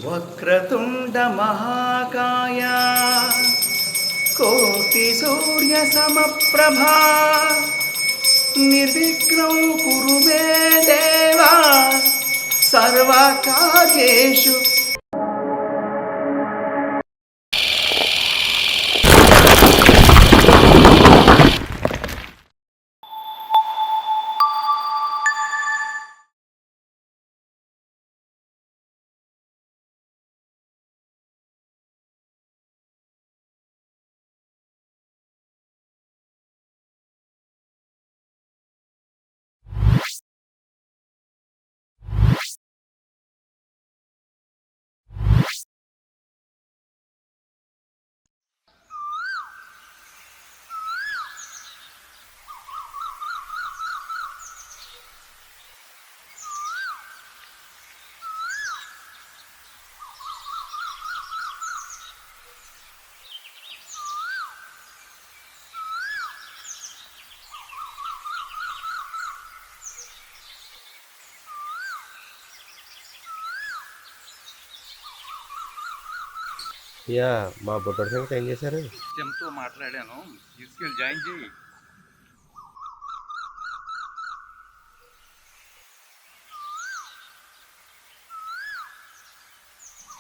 వక్రతుండ మహాకాయ కోటి సూర్య సమప్రభా నిర్విఘ్నం కురు మే దేవా సర్వకార్యేషు. యా మా బొబ్బడి సంగతి ఏం చేశారు? సిస్టమ్తో మాట్లాడాను, తీసుకెళ్ళి జాయిన్ చేయి.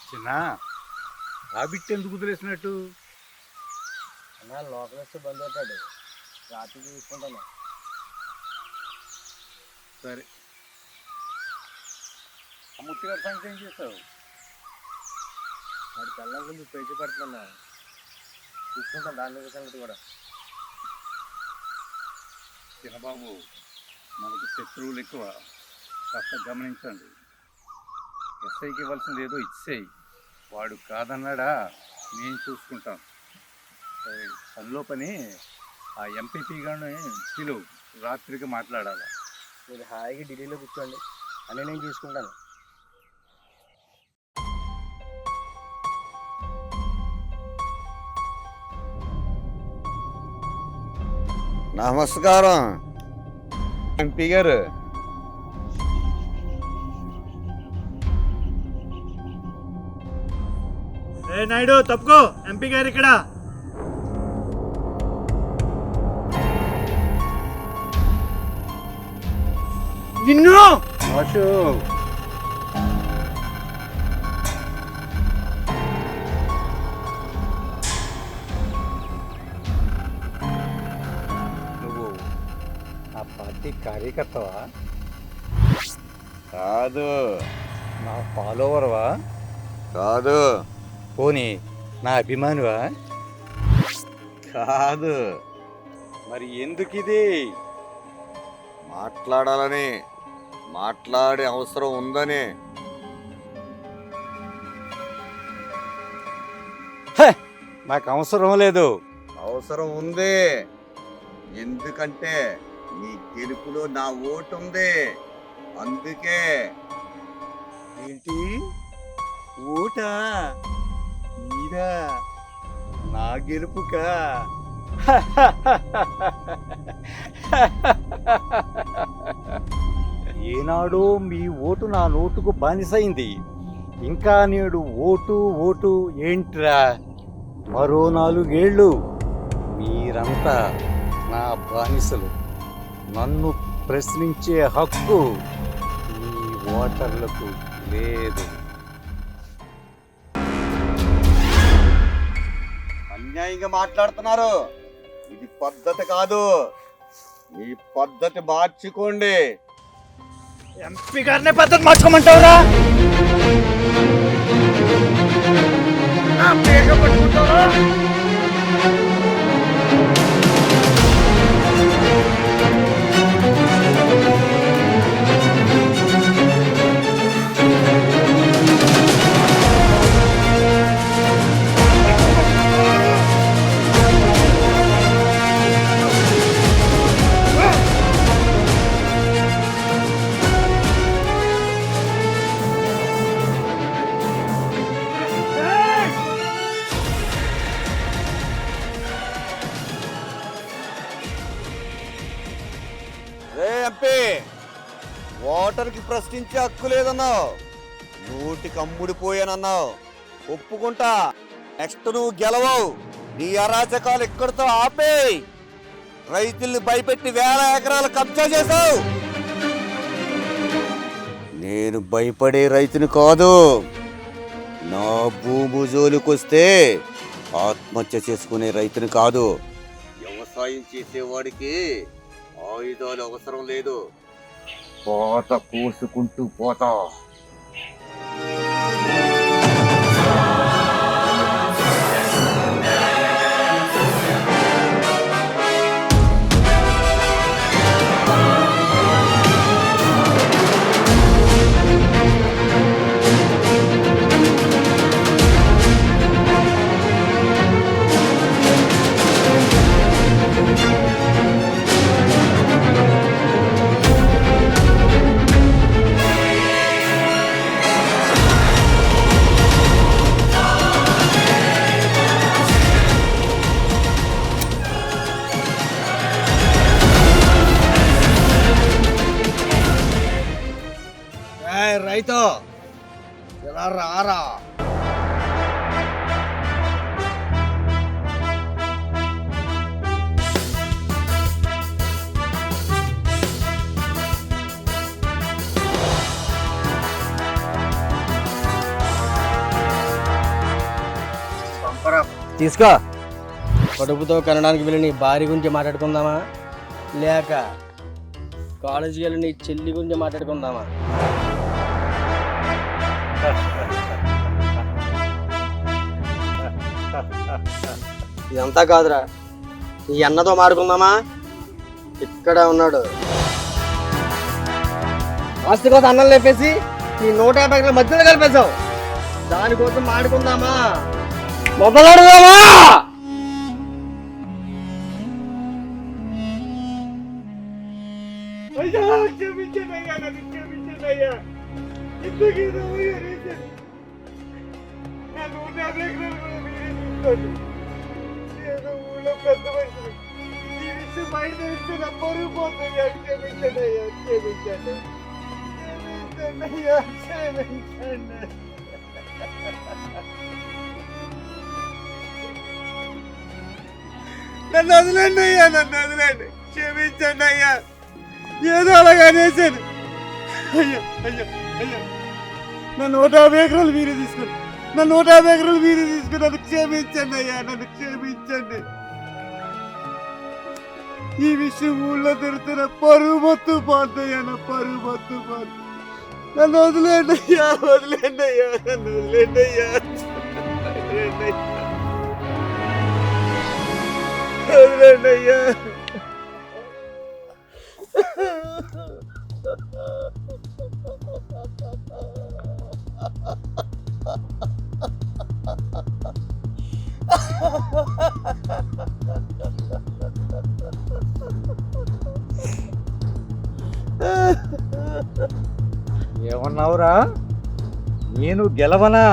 చిన్న ఆ బిట్ ఎందుకు వదిలేసినట్టు? అన్నా లోపల వస్తే బంద్ అవుతాడు, రాత్రి చూసుకుంటాను. సరే, ఆ ముత్తి గారి సంగతి ఏం చేస్తావు? వాడి కళ్ళకు నువ్వు పేచి పడుతున్నా, చూసుకుంటాను దాని సంగతి కూడా. చిన్నబాబు, మనకి శత్రువులు ఎక్కువ, కాస్త గమనించండి. ఎస్ఐకి ఇవ్వాల్సింది ఏదో ఇచ్చేయి. వాడు కాదన్నాడా, నేను చూసుకుంటాను. సరే, పనిలో పని ఆ ఎంపీపీ గారిని పిలువు, రాత్రికి మాట్లాడాలి. మీరు హాయిగా ఢిల్లీలో కూర్చోండి, అని నేను చూసుకుంటాను. నమస్కారం ఎంపీ గారు. ఏ నాయుడు తప్పుకో, ఎంపీ గారు ఇక్కడ. నిన్ను నువ్వు ఆ పార్టీ కార్యకర్తవా? కాదు. నా ఫాలోవర్వా? కాదు. పోనీ నా అభిమానివా? కాదు. మరి ఎందుకు ఇది? మాట్లాడాలని, మాట్లాడే అవసరం ఉందని. నాకు అవసరం లేదు. అవసరం ఉంది. ఎందుకంటే నీ గెలుపులో నా ఓటు ఉంది, అందుకే. ఏంటి ఓటా? మీరా నా గెలుపుకా? ఏనాడో మీ ఓటు నా నోటుకు బానిసైంది. ఇంకా నేడు ఓటు ఓటు ఏంట్రా? మరో 4 ఏళ్ళు మీరంతా నా బానిసలు. నన్ను ప్రశ్నించే హక్కు మీ ఓటర్లకు లేదు. అన్యాయంగా మాట్లాడుతున్నారు. ఇది పద్ధతి కాదు. ఈ పద్ధతి మార్చుకోండి. ఎంపీ గారినే పద్ధతి మార్చుకోమంటావురా? పట్టుకుంటావా? ఎంపీ, ఓటర్కి ప్రశ్నించే హక్కు లేదన్నావు. నోటికి అమ్ముడిపోయానన్నావు, ఒప్పుకుంటా. నెక్స్ట్ నువ్వు గెలవవు. నీ అరాచకాలు ఎక్కడితో ఆపేయ్. రైతుల్ని భయపెట్టి వేల ఎకరాలు కబ్జా చేశావు. నేను భయపడే రైతుని కాదు. నా భూము జోలికొస్తే ఆత్మహత్య చేసుకునే రైతుని కాదు. వ్యవసాయం చేసేవాడికి ఆయుధాలు అవసరం లేదు. పోత కోసుకుంటూ పోతా. రైతు ఇలా రారా. తీసుకో. కడుపుతో కనడానికి వెళ్ళి నీ భార్య గురించి మాట్లాడుకుందామా, లేక కాలేజీకి వెళ్ళి నీ చెల్లి గురించి మాట్లాడుకుందామా? ఇదంతా కాదురా, ఈ అన్నతో మాడుకుందామా? ఇక్కడ ఉన్నాడు. ఆస్తి కోసం అన్నం లేపేసి నీ 150 మధ్యలో కలిపేశావు. దానికోసం మాడుకుందామా? మొదలెడదామా? అయ్యా క్షమించనయ్యా, నన్ను క్షమించనయ్యా. ఇంతకీ నా 150 ఎకరాలు కూడా మీరే తీసుకోండి. నేను ఊళ్ళో పెద్ద మనిషిని. ఈ విషయం బయట ఇస్తే నా పరుగు పోతుందయ్యా. క్షమించనయ్యా, క్షమించండి, క్షమించనయ్యా, క్షమించండి. నన్ను వదిలేండి అయ్యా, నన్ను వదిలేండి, క్షమించండి అయ్యా. ఏదో అలాగా అనేసాను అయ్యా. అయ్యా అయ్యా, నా 150 ఎకరాలు మీరే తీసుకుని, నా 150 ఎకరాలు మీరే తీసుకుని నన్ను క్షమించండి అయ్యా, నన్ను క్షమించండి. ఈ విషయం ఊళ్ళో తిరుగుతున్న పరుగు మొత్తం పోతాయ్యా, నా పరుగు మొత్తం పోతుంది. నన్ను వదిలేండి అయ్యా, వదిలేండి అయ్యా, నన్ను వదిలేండి అయ్యా, వదిలేండి అయ్యా. ఏమన్నావురా? నేను గెలవనా?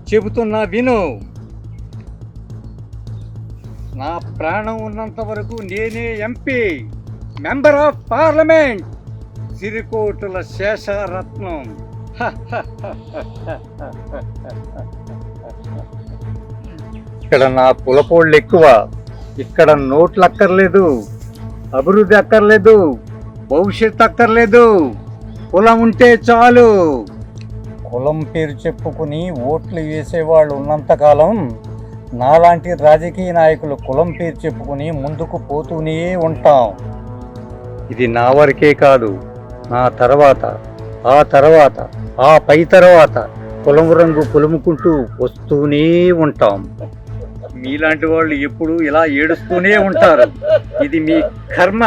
చెబుతున్నా విను. నా ప్రాణం ఉన్నంత వరకు నేనే MP, member of parliament, Sirikotula Sesharatnam. ఇక్కడ నా కులపోళ్ళు ఎక్కువ. ఇక్కడ నోట్లు అక్కర్లేదు, అభివృద్ధి అక్కర్లేదు, భవిష్యత్తు అక్కర్లేదు. కులం ఉంటే చాలు. కులం పేరు చెప్పుకుని ఓట్లు వేసేవాళ్ళు ఉన్నంతకాలం నాలాంటి రాజకీయ నాయకులు కులం పేరు చెప్పుకుని ముందుకు పోతూనే ఉంటాం. ఇది నా వరకే కాదు, నా తర్వాత, ఆ తర్వాత, ఆ పై తర్వాత కులం రంగు పులుముకుంటూ వస్తూనే ఉంటాం. మీలాంటి వాళ్ళు ఎప్పుడు ఇలా ఏడుస్తూనే ఉంటారు. ఇది మీ కర్మ.